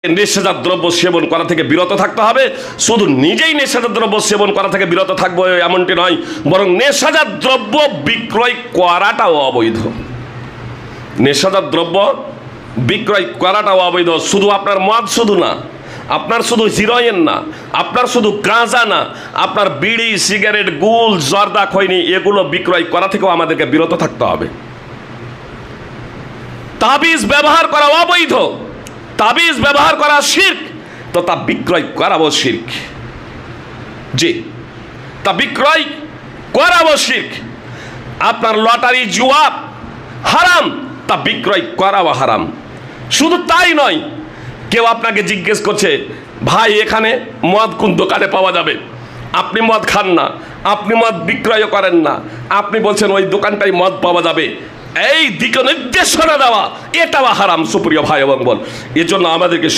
নেশাজাত দ্রব্য সেবন করা থেকে বিরত থাকতে হবে। শুধু নিজেই নেশাজাত দ্রব্য সেবন করা থেকে বিরত থাকবো এমনটি নয়, বরং নেশাজাত দ্রব্য বিক্রয় করাটাও অবৈধ। নেশাজাত দ্রব্য বিক্রয় করাটাও অবৈধ। শুধু আপনার মদ শুধু না, আপনার শুধু হিরোইন না, আপনার শুধু গাঁজা না, আপনার বিড়ি, সিগারেট, গুল, জর্দা, খৈনি এগুলো বিক্রয় করা থেকেও আমাদেরকে বিরত থাকতে হবে। তাবিজ ব্যবহার করা অবৈধ, তাবিজ ব্যবহার করা শিরক, তো তা বিক্রয় করাবো শিরক। জি, তা বিক্রয় করাবো শিরক। আপনার লটারি, জুয়া হারাম, তা বিক্রয় করাবো হারাম। শুধু তাই নয়, কেউ আপনাকে জিজ্ঞেস করছে, ভাই এখানে মদ কোন দোকানে পাওয়া যাবে? আপনি মদ খান না, আপনি মদ বিক্রয় করেন না, আপনি বলছেন ওই দোকানটাই মদ পাওয়া যাবে, এই দিকে নির্দেশনা দেওয়া এটাও হারাম সুপ্রিয় ভাই এবং বোন। এজন্য আমাদেরকে